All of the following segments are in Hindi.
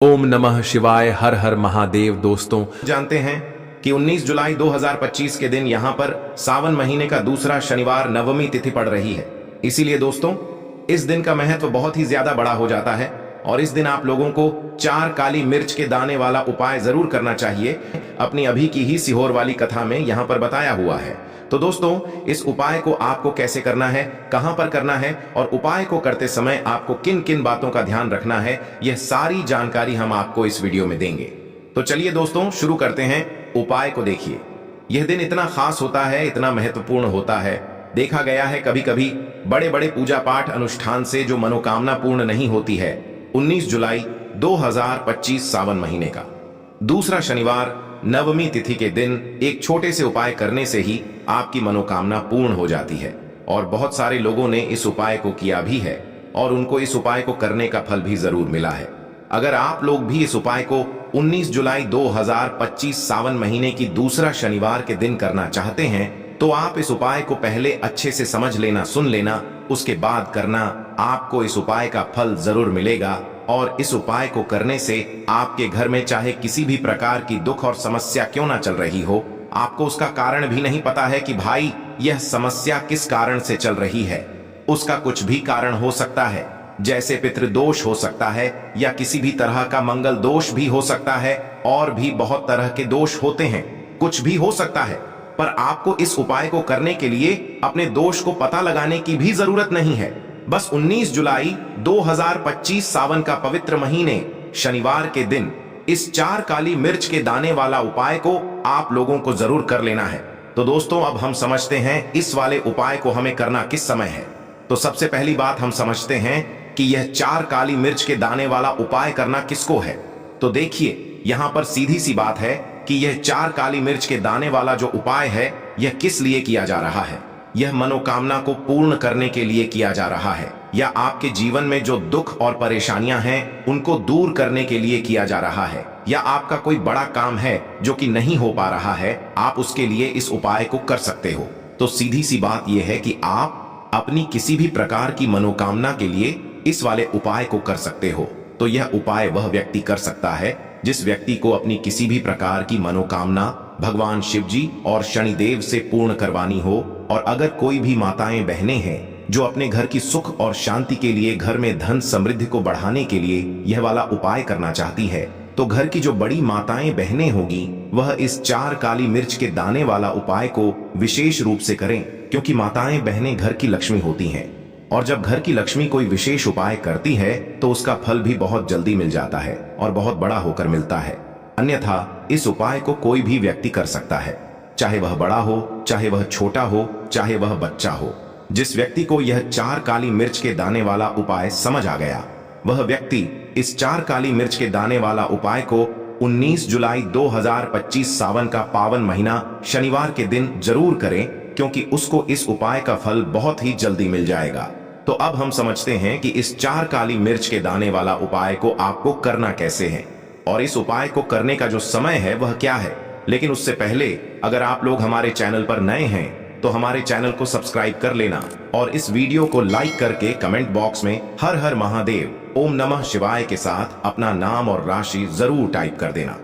ओम नमः शिवाय। हर हर महादेव। दोस्तों, जानते हैं कि 19 जुलाई 2025 के दिन यहाँ पर सावन महीने का दूसरा शनिवार नवमी तिथि पड़ रही है। इसीलिए दोस्तों, इस दिन का महत्व बहुत ही ज्यादा बड़ा हो जाता है और इस दिन आप लोगों को 4 काली मिर्च के दाने वाला उपाय जरूर करना चाहिए। अपनी अभी की ही सीहोर वाली कथा में यहाँ पर बताया हुआ है। तो दोस्तों, इस उपाय को आपको कैसे करना है, कहां पर करना है और उपाय को करते समय आपको किन किन बातों का ध्यान रखना है, यह सारी जानकारी हम आपको इस वीडियो में देंगे। तो चलिए दोस्तों, शुरू करते हैं। उपाय को देखिए, यह दिन इतना खास होता है, इतना महत्वपूर्ण होता है। देखा गया है कभी कभी बड़े बड़े पूजा पाठ अनुष्ठान से जो मनोकामना पूर्ण नहीं होती है। 19 जुलाई 2025 सावन महीने का दूसरा शनिवार नवमी तिथि के दिन एक छोटे से उपाय करने से ही आपकी मनोकामना पूर्ण हो जाती है और बहुत सारे लोगों ने इस उपाय को किया भी है और उनको इस उपाय को करने का फल भी जरूर मिला है। अगर आप लोग भी इस उपाय को 19 जुलाई 2025 सावन महीने की दूसरा शनिवार के दिन करना चाहते हैं तो आप इस उपाय को पहले अच्छे से समझ लेना, सुन लेना, उसके बाद करना। आपको इस उपाय का फल जरूर मिलेगा और इस उपाय को करने से आपके घर में चाहे किसी भी प्रकार की दुख और समस्या क्यों ना चल रही हो, आपको उसका कारण भी नहीं पता है कि भाई यह समस्या किस कारण से चल रही है। उसका कुछ भी कारण हो सकता है, जैसे पितृदोष हो सकता है या किसी भी तरह का मंगल दोष भी हो सकता है और भी बहुत तरह के दोष होते हैं, कुछ भी हो सकता है। पर आपको इस उपाय को करने के लिए अपने दोष को पता लगाने की भी जरूरत नहीं है। बस 19 जुलाई 2025 सावन का पवित्र महीने शनिवार के दिन इस 4 काली मिर्च के दाने वाला उपाय को आप लोगों को जरूर कर लेना है। तो दोस्तों, अब हम समझते हैं इस वाले उपाय को हमें करना किस समय है। तो सबसे पहली बात हम समझते हैं कि यह 4 काली मिर्च के दाने वाला उपाय करना किसको है। तो देखिए, यहां पर सीधी सी बात है कि यह 4 काली मिर्च के दाने वाला जो उपाय है, यह किस लिए किया जा रहा है। यह मनोकामना को पूर्ण करने के लिए किया जा रहा है या आपके जीवन में जो दुख और परेशानियां हैं उनको दूर करने के लिए किया जा रहा है, या आपका कोई बड़ा काम है जो कि नहीं हो पा रहा है, आप उसके लिए इस उपाय को कर सकते हो। तो सीधी सी बात यह है कि आप अपनी किसी भी प्रकार की मनोकामना के लिए इस वाले उपाय को कर सकते हो। तो यह उपाय वह व्यक्ति कर सकता है जिस व्यक्ति को अपनी किसी भी प्रकार की मनोकामना भगवान शिव जी और शनिदेव से पूर्ण करवानी हो। और अगर कोई भी माताएं बहनें हैं जो अपने घर की सुख और शांति के लिए, घर में धन समृद्धि को बढ़ाने के लिए यह वाला उपाय करना चाहती है, तो घर की जो बड़ी माताएं बहनें होगी वह इस 4 काली मिर्च के दाने वाला उपाय को विशेष रूप से करें, क्योंकि माताएं बहनें घर की लक्ष्मी होती हैं और जब घर की लक्ष्मी कोई विशेष उपाय करती है तो उसका फल भी बहुत जल्दी मिल जाता है और बहुत बड़ा होकर मिलता है। अन्यथा इस उपाय को कोई भी व्यक्ति कर सकता है, चाहे वह बड़ा हो, चाहे वह छोटा हो, चाहे वह बच्चा हो। जिस व्यक्ति को यह 4 काली मिर्च के दाने वाला उपाय समझ आ गया, वह व्यक्ति इस 4 काली मिर्च के दाने वाला उपाय को 19 जुलाई 2025 सावन का पावन महीना शनिवार के दिन जरूर करें, क्योंकि उसको इस उपाय का फल बहुत ही जल्दी मिल जाएगा। तो अब हम समझते हैं कि इस 4 काली मिर्च के दाने वाला उपाय को आपको करना कैसे है और इस उपाय को करने का जो समय है वह क्या है। लेकिन उससे पहले, अगर आप लोग हमारे चैनल पर नए हैं तो हमारे चैनल को सब्सक्राइब कर लेना और इस वीडियो को लाइक करके कमेंट बॉक्स में हर हर महादेव, ओम नमः शिवाय के साथ अपना नाम और राशि जरूर टाइप कर देना।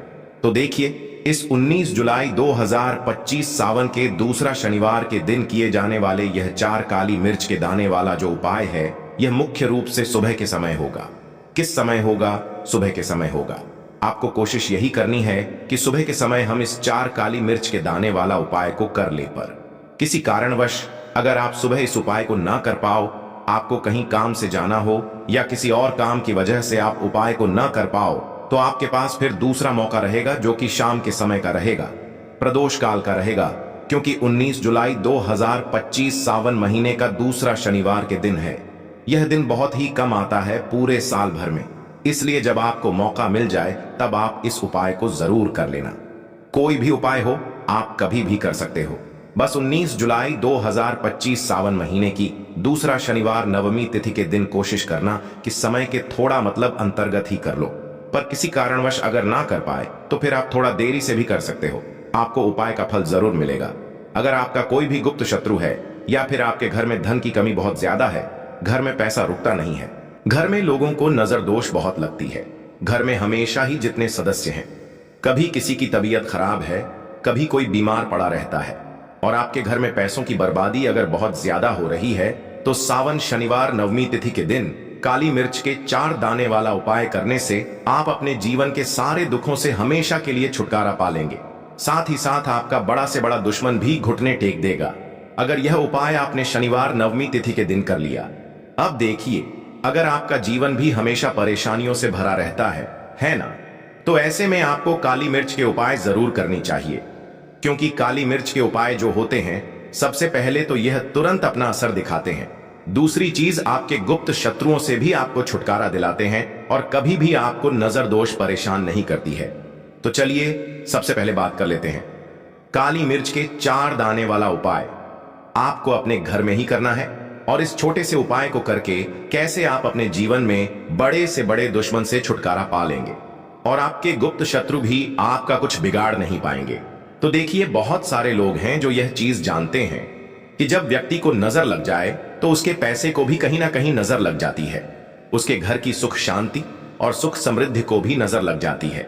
तो देखिए, इस 19 जुलाई 2025 सावन के दूसरा शनिवार के दिन किए जाने वाले यह 4 काली मिर्च के दाने वाला जो उपाय है, यह मुख्य रूप से सुबह के समय होगा। किस समय होगा? सुबह के समय होगा। आपको कोशिश यही करनी है कि सुबह के समय हम इस 4 काली मिर्च के दाने वाला उपाय को कर ले। पर किसी कारणवश अगर आप सुबह इस उपाय को ना कर पाओ, आपको कहीं काम से जाना हो या किसी और काम की वजह से आप उपाय को ना कर पाओ, तो आपके पास फिर दूसरा मौका रहेगा जो कि शाम के समय का रहेगा, प्रदोष काल का रहेगा, क्योंकि 19 जुलाई 2025 सावन महीने का दूसरा शनिवार के दिन है। यह दिन बहुत ही कम आता है पूरे साल भर में, इसलिए जब आपको मौका मिल जाए तब आप इस उपाय को जरूर कर लेना। कोई भी उपाय हो, आप कभी भी कर सकते हो। बस 19 जुलाई 2025 सावन महीने की दूसरा शनिवार नवमी तिथि के दिन कोशिश करना कि समय के थोड़ा मतलब अंतर्गत ही कर लो। पर किसी कारणवश अगर ना कर पाए तो फिर आप थोड़ा देरी से भी कर सकते हो, आपको उपाय का फल जरूर मिलेगा। अगर आपका कोई भी गुप्त शत्रु है या फिर आपके घर में धन की कमी बहुत ज्यादा है, घर में पैसा रुकता नहीं है, घर में लोगों को नजर दोष बहुत लगती है, घर में हमेशा ही जितने सदस्य हैं, कभी किसी की तबीयत खराब है, कभी कोई बीमार पड़ा रहता है, और आपके घर में पैसों की बर्बादी अगर बहुत ज्यादा हो रही है, तो सावन शनिवार नवमी तिथि के दिन काली मिर्च के 4 दाने वाला उपाय करने से आप अपने जीवन के सारे दुखों से हमेशा के लिए छुटकारा पा लेंगे। साथ ही साथ आपका बड़ा से बड़ा दुश्मन भी घुटने टेक देगा अगर यह उपाय आपने शनिवार नवमी तिथि के दिन कर लिया। अब देखिए, अगर आपका जीवन भी हमेशा परेशानियों से भरा रहता है ना, तो ऐसे में आपको काली मिर्च के उपाय जरूर करनी चाहिए, क्योंकि काली मिर्च के उपाय जो होते हैं, सबसे पहले तो यह तुरंत अपना असर दिखाते हैं। दूसरी चीज, आपके गुप्त शत्रुओं से भी आपको छुटकारा दिलाते हैं और कभी भी आपको नजर दोष परेशान नहीं करती है। तो चलिए सबसे पहले बात कर लेते हैं काली मिर्च के 4 दाने वाला उपाय। आपको अपने घर में ही करना है, और इस छोटे से उपाय को करके कैसे आप अपने जीवन में बड़े से बड़े दुश्मन से छुटकारा पा लेंगे और आपके गुप्त शत्रु भी आपका कुछ बिगाड़ नहीं पाएंगे। तो देखिए, बहुत सारे लोग हैं जो यह चीज जानते हैं कि जब व्यक्ति को नजर लग जाए तो उसके पैसे को भी कहीं ना कहीं नजर लग जाती है, उसके घर की सुख शांति और सुख समृद्धि को भी नजर लग जाती है।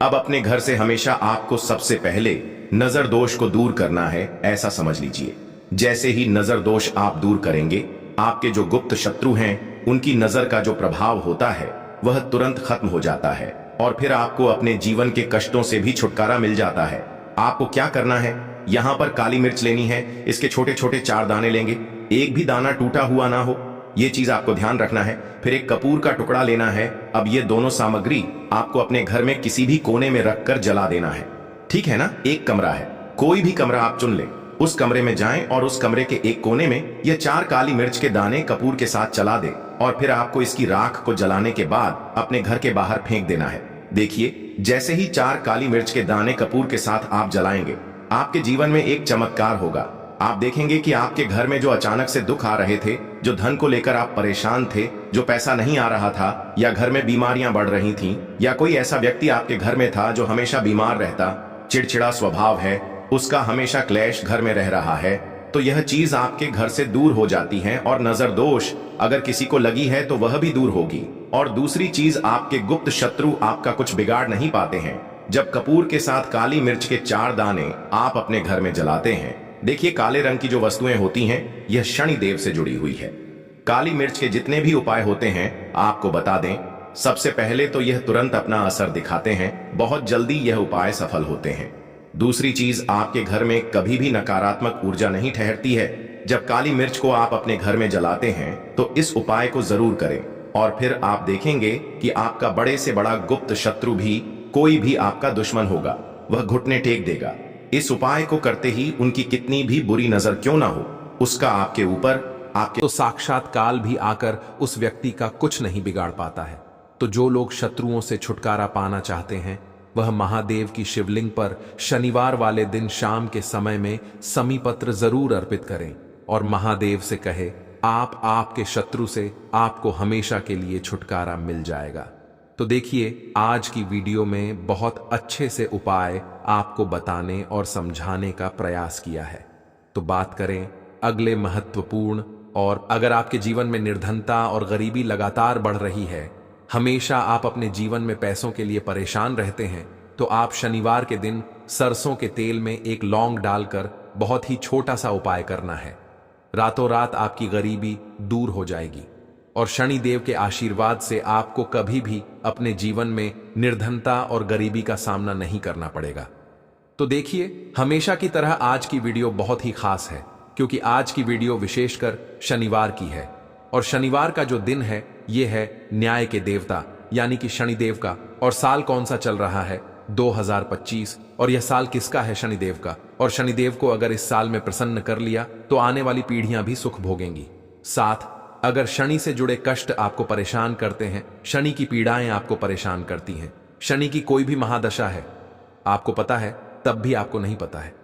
अब अपने घर से हमेशा आपको सबसे पहले नजर दोष को दूर करना है, ऐसा समझ लीजिए। जैसे ही नजर दोष आप दूर करेंगे, आपके जो गुप्त शत्रु हैं, उनकी नजर का जो प्रभाव होता है वह तुरंत खत्म हो जाता है और फिर आपको अपने जीवन के कष्टों से भी छुटकारा मिल जाता है। आपको क्या करना है, यहां पर काली मिर्च लेनी है, इसके छोटे छोटे 4 दाने लेंगे, एक भी दाना टूटा हुआ ना हो, ये चीज आपको ध्यान रखना है। फिर एक कपूर का टुकड़ा लेना है। अब ये दोनों सामग्री आपको अपने घर में किसी भी कोने में रखकर जला देना है, ठीक है ना। एक कमरा है, कोई भी कमरा आप चुन लें, उस कमरे में जाएं और उस कमरे के एक कोने में ये 4 काली मिर्च के दाने कपूर के साथ जला दें, और फिर आपको इसकी राख को जलाने के बाद अपने घर के बाहर फेंक देना है। देखिए, जैसे ही 4 काली मिर्च के दाने कपूर के साथ आप जलाएंगे, आपके जीवन में एक चमत्कार होगा। आप देखेंगे कि आपके घर में जो अचानक से दुख आ रहे थे, जो धन को लेकर आप परेशान थे, जो पैसा नहीं आ रहा था, या घर में बीमारियां बढ़ रही थीं, या कोई ऐसा व्यक्ति आपके घर में था जो हमेशा बीमार रहता, चिड़चिड़ा स्वभाव है, उसका हमेशा क्लेश घर में रह रहा है, तो यह चीज आपके घर से दूर हो जाती है। और नजर दोष अगर किसी को लगी है तो वह भी दूर होगी। और दूसरी चीज, आपके गुप्त शत्रु आपका कुछ बिगाड़ नहीं पाते हैं जब कपूर के साथ काली मिर्च के 4 दाने आप अपने घर में जलाते हैं। देखिए, काले रंग की जो वस्तुएं होती हैं, यह शनि देव से जुड़ी हुई है। काली मिर्च के जितने भी उपाय होते हैं, आपको बता दें, सबसे पहले तो यह तुरंत अपना असर दिखाते हैं, बहुत जल्दी यह उपाय सफल होते हैं। दूसरी चीज, आपके घर में कभी भी नकारात्मक ऊर्जा नहीं ठहरती है। जब काली मिर्च को आप अपने घर में जलाते हैं तो इस उपाय को जरूर करें, और फिर आप देखेंगे कि आपका बड़े से बड़ा गुप्त शत्रु भी, कोई भी आपका दुश्मन होगा, वह घुटने टेक देगा। इस उपाय को करते ही उनकी कितनी भी बुरी नजर क्यों ना हो, उसका आपके ऊपर तो साक्षात काल भी आकर उस व्यक्ति का कुछ नहीं बिगाड़ पाता है। तो जो लोग शत्रुओं से छुटकारा पाना चाहते हैं, वह महादेव की शिवलिंग पर शनिवार वाले दिन शाम के समय में समीपत्र जरूर अर्पित करें और महादेव से कहे, आप आपके शत्रु से आपको हमेशा के लिए छुटकारा मिल जाएगा। तो देखिए, आज की वीडियो में बहुत अच्छे से उपाय आपको बताने और समझाने का प्रयास किया है। तो बात करें अगले महत्वपूर्ण, और अगर आपके जीवन में निर्धनता और गरीबी लगातार बढ़ रही है, हमेशा आप अपने जीवन में पैसों के लिए परेशान रहते हैं, तो आप शनिवार के दिन सरसों के तेल में एक लौंग डालकर बहुत ही छोटा सा उपाय करना है। रातों रात आपकी गरीबी दूर हो जाएगी और शनि देव के आशीर्वाद से आपको कभी भी अपने जीवन में निर्धनता और गरीबी का सामना नहीं करना पड़ेगा। तो देखिए, हमेशा की तरह आज की वीडियो बहुत ही खास है, क्योंकि आज की वीडियो विशेषकर शनिवार की है, और शनिवार का जो दिन है, ये है न्याय के देवता यानी कि शनिदेव का। और साल कौन सा चल रहा है? 2025। और यह साल किसका है? शनिदेव का। और शनिदेव को अगर इस साल में प्रसन्न कर लिया तो आने वाली पीढ़ियां भी सुख भोगेंगी। साथ अगर शनि से जुड़े कष्ट आपको परेशान करते हैं, शनि की पीड़ाएं आपको परेशान करती हैं, शनि की कोई भी महादशा है, आपको पता है तब भी आपको नहीं पता है,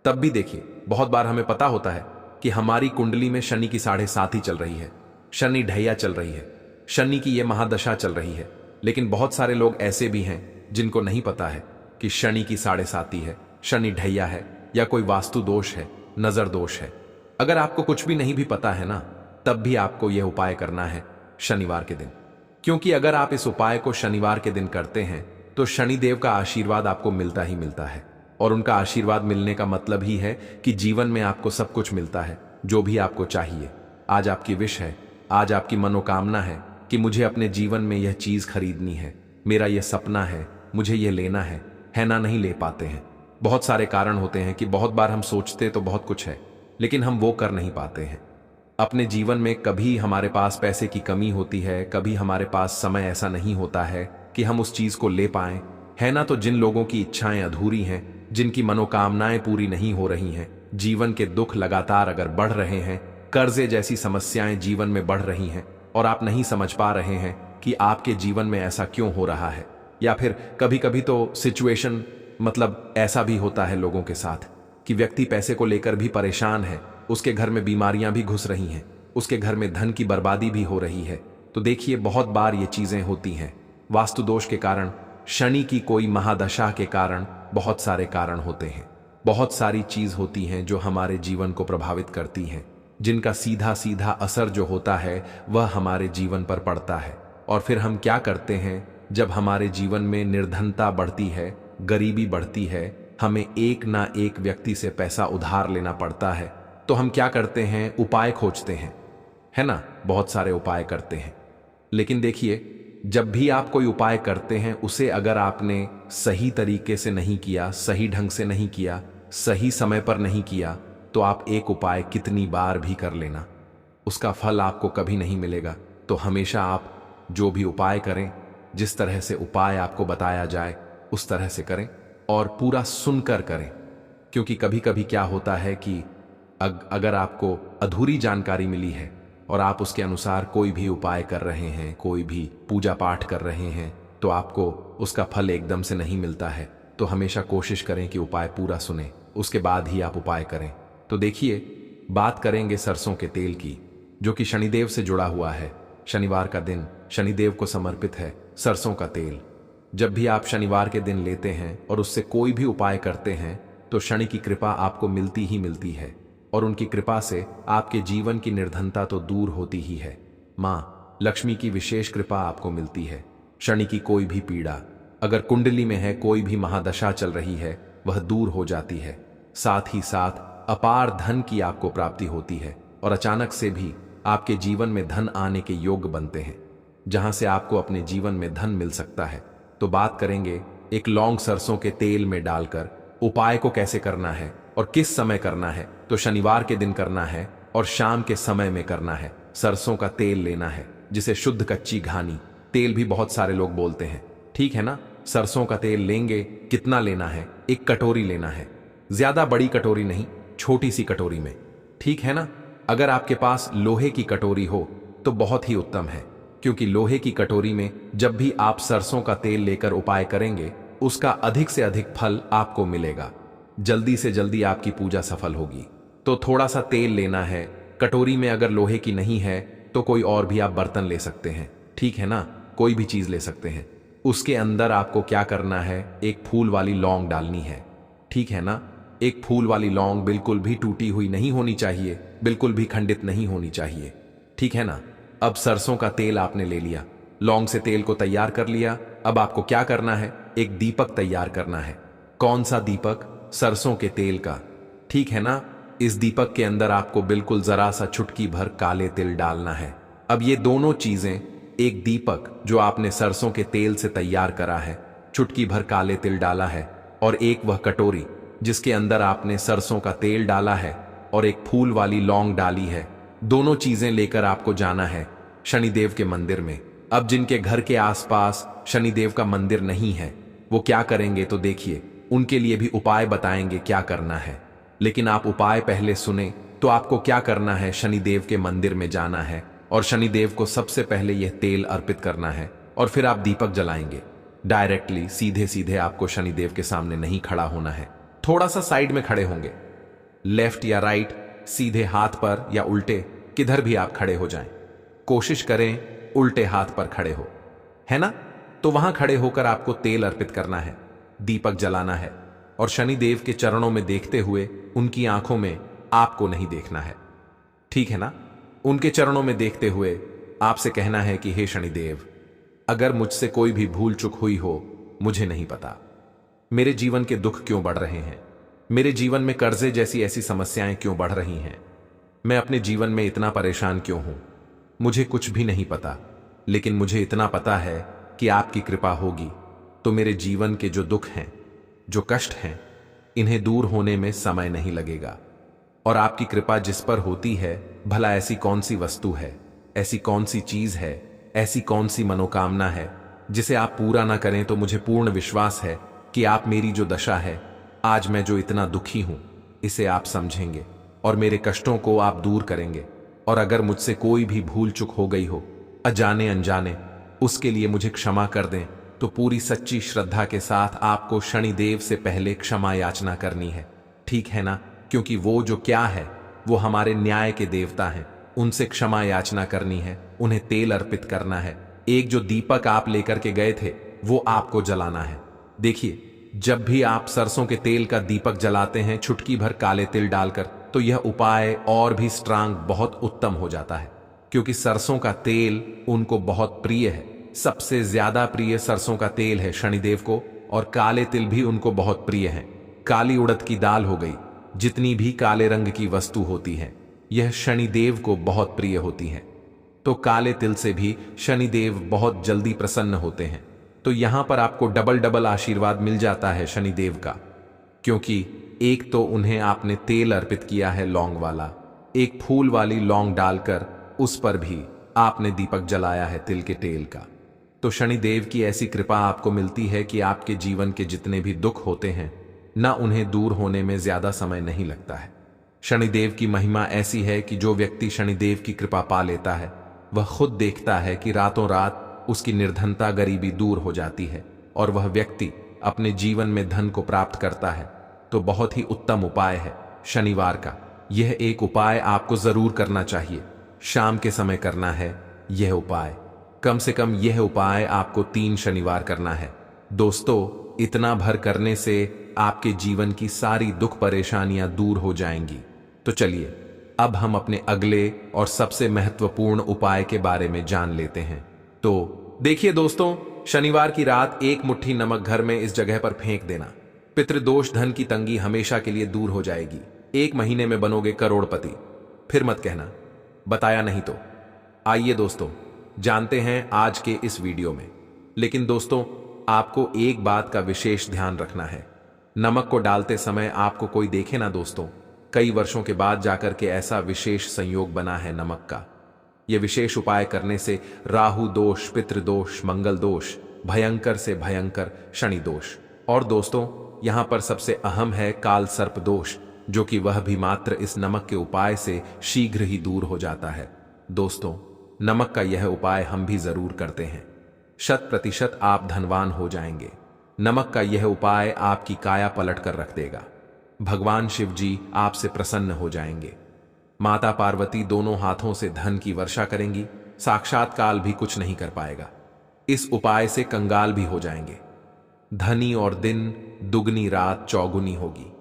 तब भी देखिए, बहुत बार हमें पता होता है कि हमारी कुंडली में शनि की 7.5 ही चल रही है, शनि ढैया चल रही है, शनि की यह महादशा चल रही है। लेकिन बहुत सारे लोग ऐसे भी हैं जिनको नहीं पता है कि शनि की 7.5 है, शनि ढैया है, या कोई वास्तु दोष है, नजर दोष है। अगर आपको कुछ भी नहीं भी पता है ना, तब भी आपको यह उपाय करना है शनिवार के दिन। क्योंकि अगर आप इस उपाय को शनिवार के दिन करते हैं तो शनिदेव का आशीर्वाद आपको मिलता ही मिलता है। और उनका आशीर्वाद मिलने का मतलब ही है कि जीवन में आपको सब कुछ मिलता है जो भी आपको चाहिए। आज आपकी विश है, आज आपकी मनोकामना है कि मुझे अपने जीवन में यह चीज खरीदनी है, मेरा यह सपना है, मुझे यह लेना है ना, नहीं ले पाते हैं। बहुत सारे कारण होते हैं कि बहुत बार हम सोचते तो बहुत कुछ है लेकिन हम वो कर नहीं पाते हैं। अपने जीवन में कभी हमारे पास पैसे की कमी होती है, कभी हमारे पास समय ऐसा नहीं होता है कि हम उस चीज को ले पाएं, है ना। तो जिन लोगों की इच्छाएं अधूरी हैं, जिनकी मनोकामनाएं पूरी नहीं हो रही हैं, जीवन के दुख लगातार अगर बढ़ रहे हैं, कर्जे जैसी समस्याएं जीवन में बढ़ रही हैं और आप नहीं समझ पा रहे हैं कि आपके जीवन में ऐसा क्यों हो रहा है, या फिर कभी कभी तो सिचुएशन मतलब ऐसा भी होता है लोगों के साथ कि व्यक्ति पैसे को लेकर भी परेशान है, उसके घर में बीमारियां भी घुस रही हैं, उसके घर में धन की बर्बादी भी हो रही है। तो देखिए बहुत बार ये चीजें होती हैं वास्तु दोष के कारण, शनि की कोई महादशा के कारण, बहुत सारे कारण होते हैं। बहुत सारी चीज होती हैं जो हमारे जीवन को प्रभावित करती हैं, जिनका सीधा सीधा असर जो होता है वह हमारे जीवन पर पड़ता है। और फिर हम क्या करते हैं, जब हमारे जीवन में निर्धनता बढ़ती है, गरीबी बढ़ती है, हमें एक ना एक व्यक्ति से पैसा उधार लेना पड़ता है, तो हम क्या करते हैं, उपाय खोजते हैं, है ना। बहुत सारे उपाय करते हैं। लेकिन देखिए जब भी आप कोई उपाय करते हैं उसे अगर आपने सही तरीके से नहीं किया, सही ढंग से नहीं किया, सही समय पर नहीं किया, तो आप एक उपाय कितनी बार भी कर लेना, उसका फल आपको कभी नहीं मिलेगा। तो हमेशा आप जो भी उपाय करें, जिस तरह से उपाय आपको बताया जाए उस तरह से करें और पूरा सुनकर करें। क्योंकि कभी कभी क्या होता है कि अगर आपको अधूरी जानकारी मिली है और आप उसके अनुसार कोई भी उपाय कर रहे हैं, कोई भी पूजा पाठ कर रहे हैं, तो आपको उसका फल एकदम से नहीं मिलता है। तो हमेशा कोशिश करें कि उपाय पूरा सुने, उसके बाद ही आप उपाय करें। तो देखिए बात करेंगे सरसों के तेल की, जो कि शनिदेव से जुड़ा हुआ है। शनिवार का दिन शनिदेव को समर्पित है। सरसों का तेल जब भी आप शनिवार के दिन लेते हैं और उससे कोई भी उपाय करते हैं तो शनि की कृपा आपको मिलती ही मिलती है, और उनकी कृपा से आपके जीवन की निर्धनता तो दूर होती ही है। माँ लक्ष्मी की विशेष कृपा आपको मिलती है। शनि की कोई भी पीड़ा अगर कुंडली में है, कोई भी महादशा चल रही है, वह दूर हो जाती है। साथ ही साथ अपार धन की आपको प्राप्ति होती है और अचानक से भी आपके जीवन में धन आने के योग्य बनते हैं, जहां से आपको अपने जीवन में धन मिल सकता है। तो बात करेंगे एक लौंग सरसों के तेल में डालकर उपाय को कैसे करना है और किस समय करना है। तो शनिवार के दिन करना है और शाम के समय में करना है। सरसों का तेल लेना है, जिसे शुद्ध कच्ची घानी तेल भी बहुत सारे लोग बोलते हैं, ठीक है ना। सरसों का तेल लेंगे, कितना लेना है, एक कटोरी लेना है, ज्यादा बड़ी कटोरी नहीं, छोटी सी कटोरी में, ठीक है ना। अगर आपके पास लोहे की कटोरी हो तो बहुत ही उत्तम है, क्योंकि लोहे की कटोरी में जब भी आप सरसों का तेल लेकर उपाय करेंगे उसका अधिक से अधिक फल आपको मिलेगा, जल्दी से जल्दी आपकी पूजा सफल होगी। तो थोड़ा सा तेल लेना है, कटोरी में अगर लोहे की नहीं है तो कोई और भी आप बर्तन ले सकते हैं, ठीक है ना, कोई भी चीज ले सकते हैं। उसके अंदर आपको क्या करना है, एक फूल वाली लौंग डालनी है, ठीक है ना। एक फूल वाली लौंग बिल्कुल भी टूटी हुई नहीं होनी चाहिए, बिल्कुल भी खंडित नहीं होनी चाहिए, ठीक है ना। अब सरसों का तेल आपने ले लिया, लौंग से तेल को तैयार कर लिया। अब आपको क्या करना है, एक दीपक तैयार करना है। कौन सा दीपक, सरसों के तेल का, ठीक है ना। इस दीपक के अंदर आपको बिल्कुल जरा सा चुटकी भर काले तिल डालना है। अब ये दोनों चीजें, एक दीपक जो आपने सरसों के तेल से तैयार करा है, चुटकी भर काले तिल डाला है, और एक वह कटोरी जिसके अंदर आपने सरसों का तेल डाला है और एक फूल वाली लौंग डाली है, दोनों चीजें लेकर आपको जाना है शनिदेव के मंदिर में। अब जिनके घर के आसपास शनिदेव का मंदिर नहीं है वो क्या करेंगे, तो देखिए उनके लिए भी उपाय बताएंगे क्या करना है। लेकिन आप उपाय पहले सुने तो आपको क्या करना है, शनिदेव के मंदिर में जाना है और शनिदेव को सबसे पहले यह तेल अर्पित करना है और फिर आप दीपक जलाएंगे। डायरेक्टली सीधे सीधे आपको शनिदेव के सामने नहीं खड़ा होना है, थोड़ा सा साइड में खड़े होंगे, लेफ्ट या राइट, सीधे हाथ पर या उल्टे, किधर भी आप खड़े हो जाएं। कोशिश करें उल्टे हाथ पर खड़े हो, है ना। तो वहां खड़े होकर आपको तेल अर्पित करना है, दीपक जलाना है और शनिदेव के चरणों में देखते हुए उनकी आंखों में आपको नहीं देखना है, ठीक है ना। उनके चरणों में देखते हुए आपसे कहना है कि हे शनिदेव, अगर मुझसे कोई भी भूल चूक हुई हो, मुझे नहीं पता। मेरे जीवन के दुख क्यों बढ़ रहे हैं? मेरे जीवन में कर्जे जैसी ऐसी समस्याएं क्यों बढ़ रही हैं? मैं अपने जीवन में इतना परेशान क्यों हूं? मुझे कुछ भी नहीं पता, लेकिन मुझे इतना पता है कि आपकी कृपा होगी तो मेरे जीवन के जो दुख हैं, जो कष्ट हैं, इन्हें दूर होने में समय नहीं लगेगा। और आपकी कृपा जिस पर होती है, भला ऐसी कौन सी वस्तु है, ऐसी कौन सी चीज है, ऐसी कौन सी मनोकामना है जिसे आप पूरा ना करें? तो मुझे पूर्ण विश्वास है कि आप मेरी जो दशा है, आज मैं जो इतना दुखी हूं, इसे आप समझेंगे और मेरे कष्टों को आप दूर करेंगे। और अगर मुझसे कोई भी भूल चूक हो गई हो, अजाने अनजाने, उसके लिए मुझे क्षमा कर दें। तो पूरी सच्ची श्रद्धा के साथ आपको शनिदेव से पहले क्षमा याचना करनी है, ठीक है ना? क्योंकि वो जो क्या है, वो हमारे न्याय के देवता हैं। उनसे क्षमा याचना करनी है, उन्हें तेल अर्पित करना है। एक जो दीपक आप लेकर के गए थे, वो आपको जलाना है। देखिए, जब भी आप सरसों के तेल का दीपक जलाते हैं चुटकी भर काले तिल डालकर, तो यह उपाय और भी स्ट्रांग, बहुत उत्तम हो जाता है। क्योंकि सरसों का तेल उनको बहुत प्रिय है, सबसे ज्यादा प्रिय सरसों का तेल है शनिदेव को, और काले तिल भी उनको बहुत प्रिय हैं। काली उड़द की दाल हो गई, जितनी भी काले रंग की वस्तु होती है, यह शनिदेव को बहुत प्रिय होती है। तो काले तिल से भी शनिदेव बहुत जल्दी प्रसन्न होते हैं। तो यहां पर आपको डबल डबल आशीर्वाद मिल जाता है शनिदेव का, क्योंकि एक तो उन्हें आपने तेल अर्पित किया है लौंग वाला, एक फूल वाली लौंग डालकर उस पर भी आपने दीपक जलाया है तिल के तेल का। तो शनिदेव की ऐसी कृपा आपको मिलती है कि आपके जीवन के जितने भी दुख होते हैं ना, उन्हें दूर होने में ज्यादा समय नहीं लगता है। शनिदेव की महिमा ऐसी है कि जो व्यक्ति शनिदेव की कृपा पा लेता है, वह खुद देखता है कि रातों रात उसकी निर्धनता, गरीबी दूर हो जाती है और वह व्यक्ति अपने जीवन में धन को प्राप्त करता है। तो बहुत ही उत्तम उपाय है शनिवार का। यह एक उपाय आपको जरूर करना चाहिए, शाम के समय करना है यह उपाय। कम से कम यह उपाय आपको 3 शनिवार करना है। दोस्तों, इतना भर करने से आपके जीवन की सारी दुख परेशानियां दूर हो जाएंगी। तो चलिए, अब हम अपने अगले और सबसे महत्वपूर्ण उपाय के बारे में जान लेते हैं। तो देखिए दोस्तों, शनिवार की रात 1 मुट्ठी नमक घर में इस जगह पर फेंक देना। पितृदोष, धन की तंगी हमेशा के लिए दूर हो जाएगी। 1 महीने में बनोगे करोड़पति। फिर मत कहना बताया नहीं तो। आइए दोस्तों, जानते हैं आज के इस वीडियो में। लेकिन दोस्तों, आपको एक बात का विशेष ध्यान रखना है। नमक को डालते समय आपको कोई देखे ना दोस्तों। कई वर्षों के बाद जाकर के ऐसा विशेष संयोग बना है नमक का। यह विशेष उपाय करने से राहु दोष, पितृदोष, मंगल दोष, भयंकर से भयंकर शनि दोष, और दोस्तों यहां पर सबसे अहम है काल सर्प दोष, जो कि वह भी मात्र इस नमक के उपाय से शीघ्र ही दूर हो जाता है। दोस्तों, नमक का यह उपाय हम भी जरूर करते हैं। 100% आप धनवान हो जाएंगे। नमक का यह उपाय आपकी काया पलट कर रख देगा। भगवान शिव जी आपसे प्रसन्न हो जाएंगे। माता पार्वती दोनों हाथों से धन की वर्षा करेंगी। साक्षात काल भी कुछ नहीं कर पाएगा। इस उपाय से कंगाल भी हो जाएंगे। धनी और दिन दुगनी, रात चौगुनी होगी।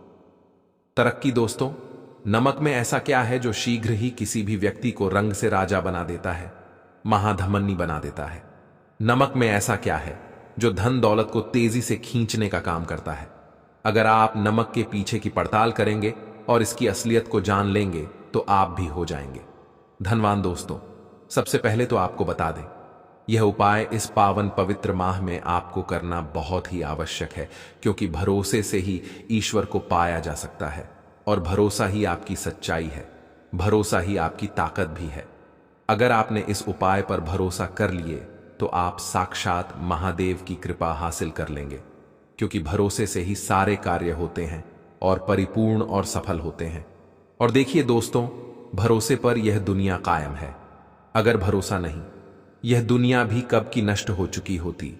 तरक्की दोस्तों, नमक में ऐसा क्या है जो शीघ्र ही किसी भी व्यक्ति को रंग से राजा बना देता है, महाधमनी बना देता है? नमक में ऐसा क्या है जो धन दौलत को तेजी से खींचने का काम करता है? अगर आप नमक के पीछे की पड़ताल करेंगे और इसकी असलियत को जान लेंगे तो आप भी हो जाएंगे धनवान। दोस्तों, सबसे पहले तो आपको बता दें, यह उपाय इस पावन पवित्र माह में आपको करना बहुत ही आवश्यक है, क्योंकि भरोसे से ही ईश्वर को पाया जा सकता है, और भरोसा ही आपकी सच्चाई है, भरोसा ही आपकी ताकत भी है। अगर आपने इस उपाय पर भरोसा कर लिए तो आप साक्षात महादेव की कृपा हासिल कर लेंगे, क्योंकि भरोसे से ही सारे कार्य होते हैं और परिपूर्ण और सफल होते हैं। और देखिए दोस्तों, भरोसे पर यह दुनिया कायम है। अगर भरोसा नहीं, यह दुनिया भी कब की नष्ट हो चुकी होती।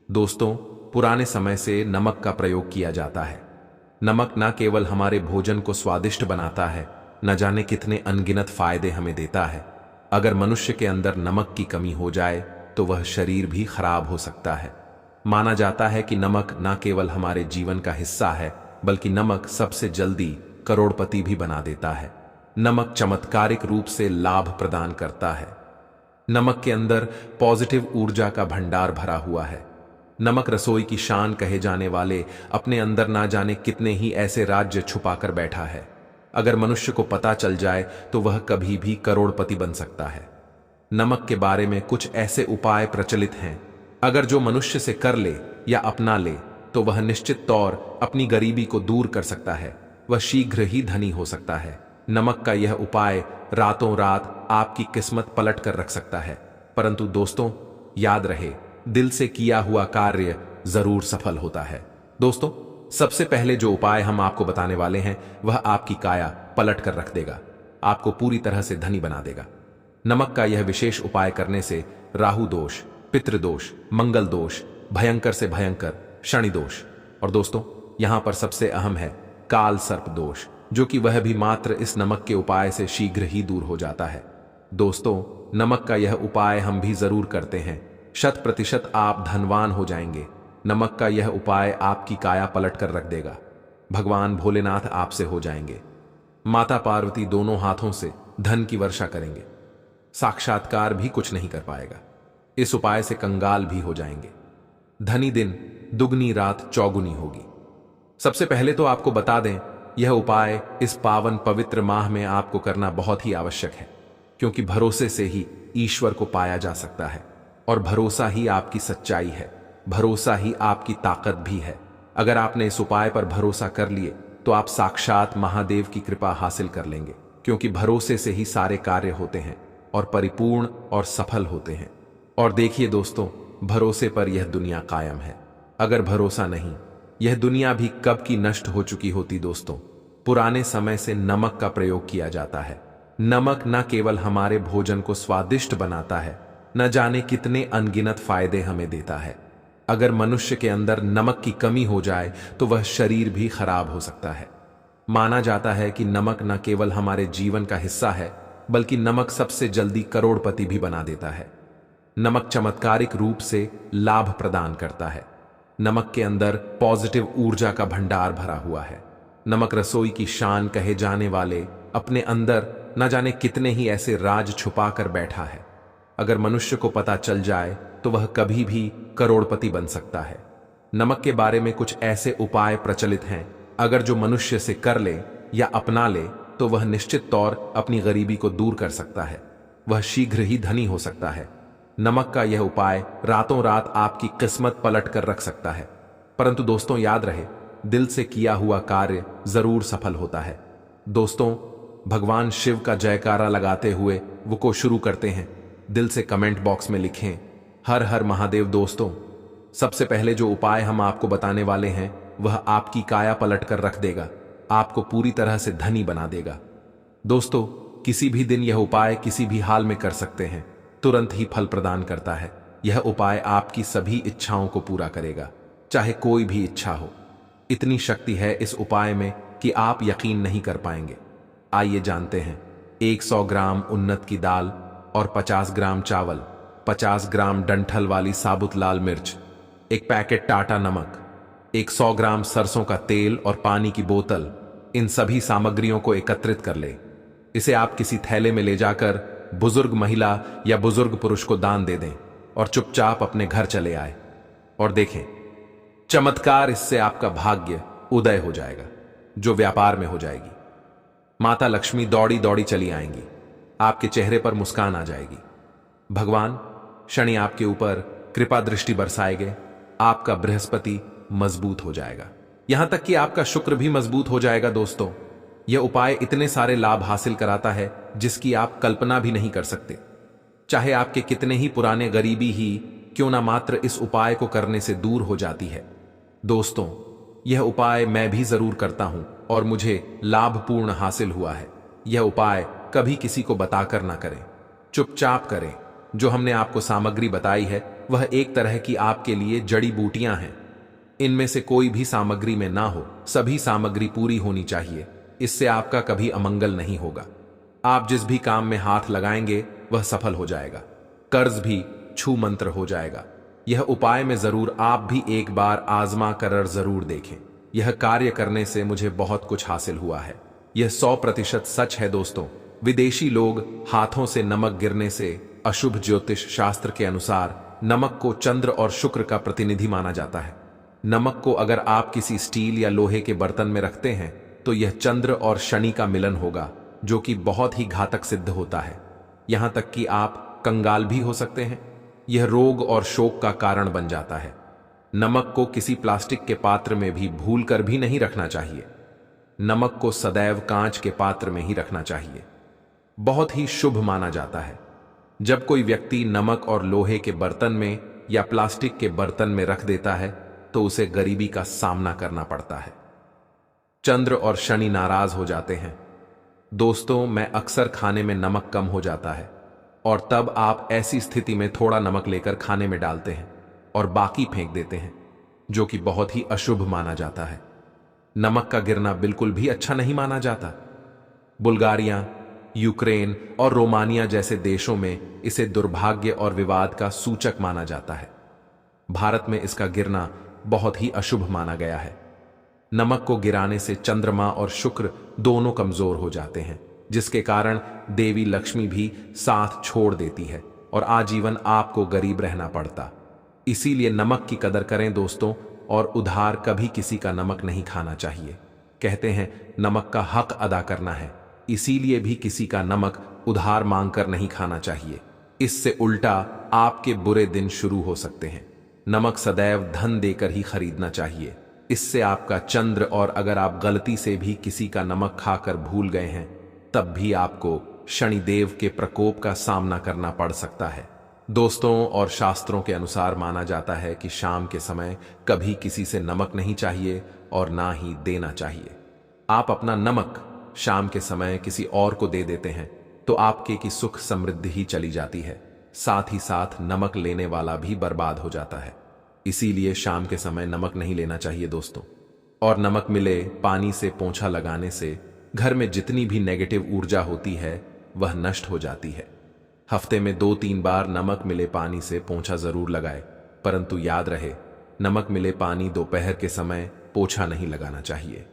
दोस्तों, पुराने समय से नमक का प्रयोग किया जाता है। नमक न केवल हमारे भोजन को स्वादिष्ट बनाता है, न जाने कितने अनगिनत फायदे हमें देता है। अगर मनुष्य के अंदर नमक की कमी हो जाए तो वह शरीर भी खराब हो सकता है। माना जाता है कि नमक न केवल हमारे जीवन का हिस्सा है, बल्कि नमक सबसे जल्दी करोड़पति भी बना देता है। नमक चमत्कारिक रूप से लाभ प्रदान करता है। नमक के अंदर पॉजिटिव ऊर्जा का भंडार भरा हुआ है। नमक रसोई की शान कहे जाने वाले अपने अंदर ना जाने कितने ही ऐसे राज्य छुपाकर बैठा है। अगर मनुष्य को पता चल जाए तो वह कभी भी करोड़पति बन सकता है। नमक के बारे में कुछ ऐसे उपाय प्रचलित हैं, अगर जो मनुष्य से कर ले या अपना ले तो वह निश्चित तौर अपनी गरीबी को दूर कर सकता है, वह शीघ्र ही धनी हो सकता है। नमक का यह उपाय रातों रात आपकी किस्मत पलट कर रख सकता है। परंतु दोस्तों, याद रहे, दिल से किया हुआ कार्य जरूर सफल होता है। दोस्तों, सबसे पहले जो उपाय हम आपको बताने वाले हैं वह आपकी काया पलट कर रख देगा, आपको पूरी तरह से धनी बना देगा। नमक का यह विशेष उपाय करने से राहु दोष, पितृदोष, मंगल दोष, भयंकर से भयंकर शनि दोष, और दोस्तों यहां पर सबसे अहम है काल सर्प दोष, जो कि वह भी मात्र इस नमक के उपाय से शीघ्र ही दूर हो जाता है। दोस्तों, नमक का यह उपाय हम भी जरूर करते हैं, 100% आप धनवान हो जाएंगे। नमक का यह उपाय आपकी काया पलट कर रख देगा। भगवान भोलेनाथ आपसे हो जाएंगे, माता पार्वती दोनों हाथों से धन की वर्षा करेंगे, साक्षात्कार भी कुछ नहीं कर पाएगा। इस उपाय से कंगाल भी हो जाएंगे। धनी दिन दुगनी रात चौगुनी होगी। सबसे पहले तो आपको बता दें, यह उपाय इस पावन पवित्र माह में आपको करना बहुत ही आवश्यक है, क्योंकि भरोसे से ही ईश्वर को पाया जा सकता है, और भरोसा ही आपकी सच्चाई है, भरोसा ही आपकी ताकत भी है। अगर आपने इस उपाय पर भरोसा कर लिए तो आप साक्षात महादेव की कृपा हासिल कर लेंगे, क्योंकि भरोसे से ही सारे कार्य होते हैं और परिपूर्ण और सफल होते हैं। और देखिए दोस्तों, भरोसे पर यह दुनिया कायम है। अगर भरोसा नहीं, यह दुनिया भी कब की नष्ट हो चुकी होती। दोस्तों, पुराने समय से नमक का प्रयोग किया जाता है। नमक न केवल हमारे भोजन को स्वादिष्ट बनाता है, न जाने कितने अनगिनत फायदे हमें देता है। अगर मनुष्य के अंदर नमक की कमी हो जाए तो वह शरीर भी खराब हो सकता है। माना जाता है कि नमक न केवल हमारे जीवन का हिस्सा है, बल्कि नमक सबसे जल्दी करोड़पति भी बना देता है। नमक चमत्कारिक रूप से लाभ प्रदान करता है। नमक के अंदर पॉजिटिव ऊर्जा का भंडार भरा हुआ है। नमक रसोई की शान कहे जाने वाले अपने अंदर न जाने कितने ही ऐसे राज छुपा कर बैठा है। अगर मनुष्य को पता चल जाए तो वह कभी भी करोड़पति बन सकता है। नमक के बारे में कुछ ऐसे उपाय प्रचलित हैं, अगर जो मनुष्य से कर ले या अपना ले तो वह निश्चित तौर अपनी गरीबी को दूर कर सकता है, वह शीघ्र ही धनी हो सकता है। नमक का यह उपाय रातों रात आपकी किस्मत पलट कर रख सकता है। परंतु दोस्तों, याद रहे, दिल से किया हुआ कार्य जरूर सफल होता है। दोस्तों, भगवान शिव का जयकारा लगाते हुए वो को शुरू करते हैं। दिल से कमेंट बॉक्स में लिखें हर हर महादेव। दोस्तों, सबसे पहले जो उपाय हम आपको बताने वाले हैं वह आपकी काया पलट कर रख देगा, आपको पूरी तरह से धनी बना देगा। दोस्तों, किसी भी दिन यह उपाय किसी भी हाल में कर सकते हैं, तुरंत ही फल प्रदान करता है। यह उपाय आपकी सभी इच्छाओं को पूरा करेगा, चाहे कोई भी इच्छा हो। इतनी शक्ति है इस उपाय में कि आप यकीन नहीं कर पाएंगे। आइए जानते हैं। 100 ग्राम उन्नत की दाल और 50 ग्राम चावल, 50 ग्राम डंठल वाली साबुत लाल मिर्च, एक पैकेट टाटा नमक, 100 ग्राम सरसों का तेल और पानी की बोतल, इन सभी सामग्रियों को एकत्रित कर ले। इसे आप किसी थैले में ले जाकर बुजुर्ग महिला या बुजुर्ग पुरुष को दान दे दें और चुपचाप अपने घर चले आए। और देखें, चमत्कार, इससे आपका भाग्य उदय हो जाएगा, जो व्यापार में हो जाएगी। माता लक्ष्मी दौड़ी दौड़ी चली आएंगी, आपके चेहरे पर मुस्कान आ जाएगी। भगवान शनि आपके ऊपर कृपा दृष्टि बरसाएंगे, आपका बृहस्पति मजबूत हो जाएगा, यहां तक कि आपका शुक्र भी मजबूत हो जाएगा। दोस्तों, यह उपाय इतने सारे लाभ हासिल कराता है जिसकी आप कल्पना भी नहीं कर सकते। चाहे आपके कितने ही पुराने गरीबी ही क्यों ना मात्र इस उपाय को करने से दूर हो जाती है। दोस्तों, यह उपाय मैं भी जरूर करता हूं और मुझे लाभपूर्ण हासिल हुआ है। यह उपाय कभी किसी को बताकर ना करें, चुपचाप करें। जो हमने आपको सामग्री बताई है वह एक तरह की आपके लिए जड़ी बूटियां हैं। इनमें से कोई भी सामग्री में ना हो, सभी सामग्री पूरी होनी चाहिए, इससे आपका कभी अमंगल नहीं होगा। आप जिस भी काम में हाथ लगाएंगे वह सफल हो जाएगा, कर्ज भी छू मंत्र हो जाएगा। यह उपाय में जरूर आप भी एक बार आजमा कर जरूर देखें। यह कार्य करने से मुझे बहुत कुछ हासिल हुआ है, यह 100% सच है। दोस्तों, विदेशी लोग हाथों से नमक गिरने से अशुभ ज्योतिष शास्त्र के अनुसार नमक को चंद्र और शुक्र का प्रतिनिधि माना जाता है। नमक को अगर आप किसी स्टील या लोहे के बर्तन में रखते हैं तो यह चंद्र और शनि का मिलन होगा, जो कि बहुत ही घातक सिद्ध होता है। यहां तक कि आप कंगाल भी हो सकते हैं। यह रोग और शोक का कारण बन जाता है। नमक को किसी प्लास्टिक के पात्र में भी भूलकर भी नहीं रखना चाहिए। नमक को सदैव कांच के पात्र में ही रखना चाहिए। बहुत ही शुभ माना जाता है। जब कोई व्यक्ति नमक और लोहे के बर्तन में या प्लास्टिक के बर्तन में रख देता है तो उसे गरीबी का सामना करना पड़ता है। चंद्र और शनि नाराज हो जाते हैं। दोस्तों, मैं अक्सर खाने में नमक कम हो जाता है और तब आप ऐसी स्थिति में थोड़ा नमक लेकर खाने में डालते हैं और बाकी फेंक देते हैं, जो कि बहुत ही अशुभ माना जाता है। नमक का गिरना बिल्कुल भी अच्छा नहीं माना जाता। बुल्गारिया, यूक्रेन और रोमानिया जैसे देशों में इसे दुर्भाग्य और विवाद का सूचक माना जाता है। भारत में इसका गिरना बहुत ही अशुभ माना गया है। नमक को गिराने से चंद्रमा और शुक्र दोनों कमजोर हो जाते हैं, जिसके कारण देवी लक्ष्मी भी साथ छोड़ देती है और आजीवन आपको गरीब रहना पड़ता। इसीलिए नमक की कदर करें दोस्तों, और उधार कभी किसी का नमक नहीं खाना चाहिए। कहते हैं नमक का हक अदा करना है, इसीलिए भी किसी का नमक उधार मांगकर नहीं खाना चाहिए। इससे उल्टा आपके बुरे दिन शुरू हो सकते हैं। नमक सदैव धन देकर ही खरीदना चाहिए। इससे आपका चंद्र, और अगर आप गलती से भी किसी का नमक खाकर भूल गए हैं तब भी आपको शनिदेव के प्रकोप का सामना करना पड़ सकता है। दोस्तों, और शास्त्रों के अनुसार माना जाता है कि शाम के समय कभी किसी से नमक नहीं चाहिए और ना ही देना चाहिए। आप अपना नमक शाम के समय किसी और को दे देते हैं तो आपके की सुख समृद्धि ही चली जाती है, साथ ही साथ नमक लेने वाला भी बर्बाद हो जाता है। इसीलिए शाम के समय नमक नहीं लेना चाहिए दोस्तों। और नमक मिले पानी से पोंछा लगाने से घर में जितनी भी नेगेटिव ऊर्जा होती है वह नष्ट हो जाती है। हफ्ते में 2-3 बार नमक मिले पानी से पोंछा जरूर लगाए, परंतु याद रहे नमक मिले पानी दोपहर के समय पोछा नहीं लगाना चाहिए।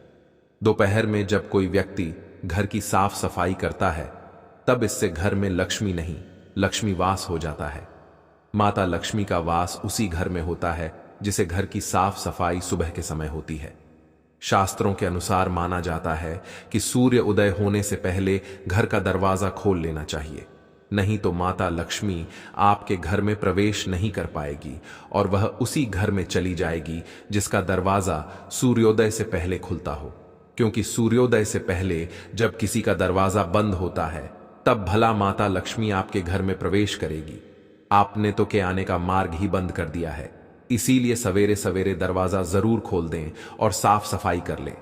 दोपहर में जब कोई व्यक्ति घर की साफ सफाई करता है तब इससे घर में लक्ष्मी नहीं, लक्ष्मी वास हो जाता है। माता लक्ष्मी का वास उसी घर में होता है जिसे घर की साफ सफाई सुबह के समय होती है। शास्त्रों के अनुसार माना जाता है कि सूर्य उदय होने से पहले घर का दरवाजा खोल लेना चाहिए, नहीं तो माता लक्ष्मी आपके घर में प्रवेश नहीं कर पाएगी और वह उसी घर में चली जाएगी जिसका दरवाजा सूर्योदय से पहले खुलता हो। क्योंकि सूर्योदय से पहले जब किसी का दरवाजा बंद होता है तब भला माता लक्ष्मी आपके घर में प्रवेश करेगी। आपने तो के आने का मार्ग ही बंद कर दिया है। इसीलिए सवेरे सवेरे दरवाजा जरूर खोल दें और साफ सफाई कर लें।